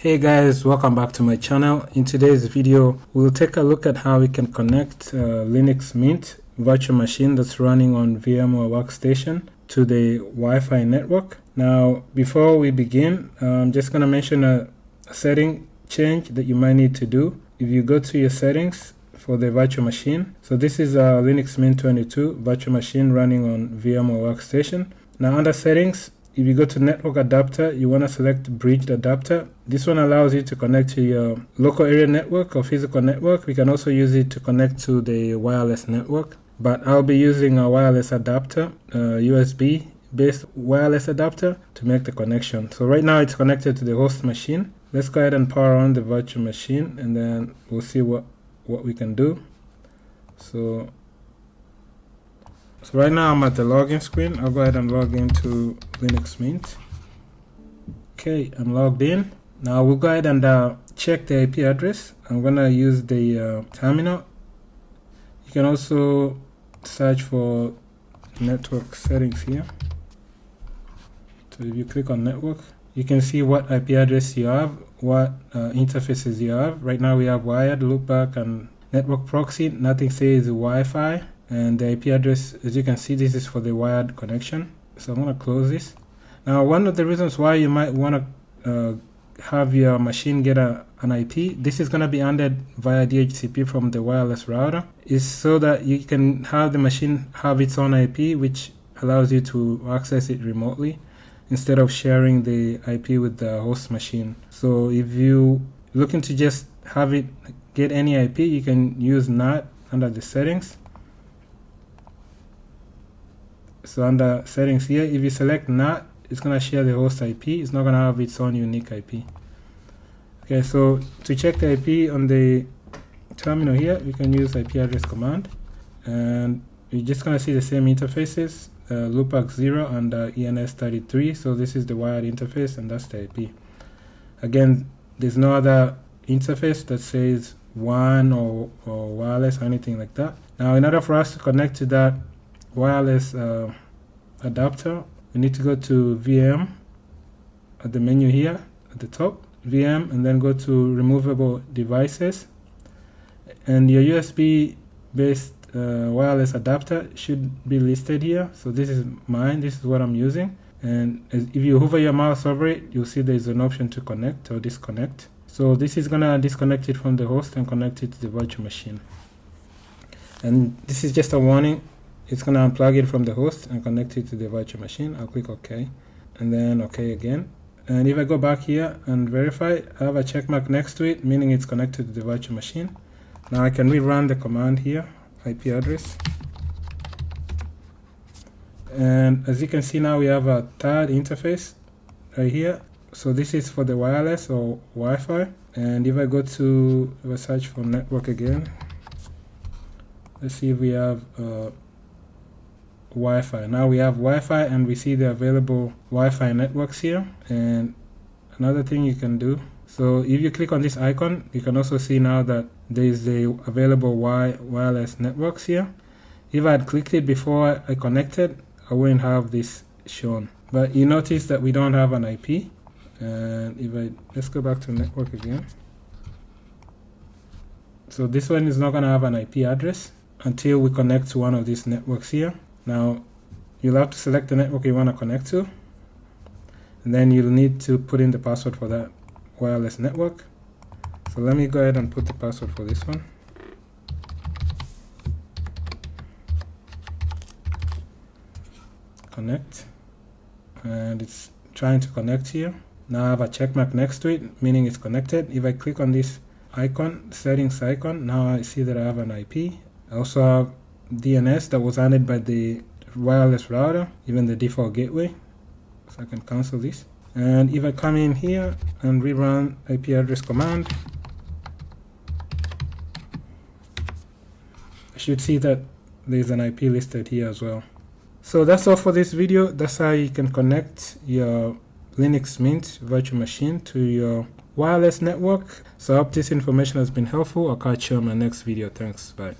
Hey guys, welcome back to my channel. In today's video, we'll take a look at how we can connect Linux Mint virtual machine that's running on VMware Workstation to the Wi-Fi network. Now, before we begin, I'm just going to mention a setting change that you might need to do. If you go to your settings for the virtual machine, so this is a Linux Mint 22 virtual machine running on VMware Workstation. Now under settings, if you go to network adapter, you want to select bridged adapter. This one allows you to connect to your local area network or physical network. We can also use it to connect to the wireless network, but I'll be using a wireless adapter, USB based wireless adapter to make the connection. So right now it's connected to the host machine. Let's go ahead and power on the virtual machine and then we'll see what we can do. So right now I'm at the login screen. I'll go ahead and log into Linux Mint. Okay, I'm logged in. Now we'll go ahead and check the IP address. I'm gonna use the terminal. You can also search for network settings here. So if you click on network, you can see what IP address you have, what interfaces you have. Right now we have wired, loopback, and network proxy. Nothing says Wi-Fi. And the IP address, as you can see, this is for the wired connection. So I'm going to close this. Now, one of the reasons why you might want to have your machine get an IP, this is going to be handled via DHCP from the wireless router, is so that you can have the machine have its own IP, which allows you to access it remotely instead of sharing the IP with the host machine. So if you looking to just have it get any IP, you can use NAT under the settings. So under settings here, if you select NAT, it's going to share the host IP. It's not going to have its own unique IP. Okay, so to check the IP on the terminal here, we can use IP address command. And you're just going to see the same interfaces, loopback 0 and ENS33. So this is the wired interface and that's the IP. Again, there's no other interface that says WAN or wireless or anything like that. Now, in order for us to connect to that wireless adapter, we need to go to VM at the menu here at the top, VM, and then go to removable devices, and your USB based wireless adapter should be listed here. So this is mine, this is what I'm using, and if you hover your mouse over it, you'll see there's an option to connect or disconnect. So this is gonna disconnect it from the host and connect it to the virtual machine, and this is just a warning. It's going to unplug it from the host and connect it to the virtual machine. I'll click OK and then OK again. And if I go back here and verify, I have a check mark next to it, meaning it's connected to the virtual machine. Now I can rerun the command here, IP address. And as you can see now, we have a third interface right here. So this is for the wireless or Wi-Fi. And if I go to search for network again, let's see if we have Wi-Fi. Now we have Wi-Fi and we see the available Wi-Fi networks here. And another thing you can do, so if you click on this icon, you can also see now that there is the available wireless networks here. If I had clicked it before I connected, I wouldn't have this shown. But you notice that we don't have an IP. And let's go back to network again. So this one is not going to have an IP address until we connect to one of these networks here. Now, you'll have to select the network you want to connect to, and then you'll need to put in the password for that wireless network. So let me go ahead and put the password for this one. Connect, and it's trying to connect here. Now I have a check mark next to it, meaning it's connected. If I click on this icon, settings icon, now I see that I have an IP. I also have DNS that was handled by the wireless router, even the default gateway. So I can cancel this. And if I come in here and rerun IP address command, I should see that there's an IP listed here as well. So that's all for this video. That's how you can connect your Linux Mint virtual machine to your wireless network. So I hope this information has been helpful. I'll catch you on my next video. Thanks. Bye.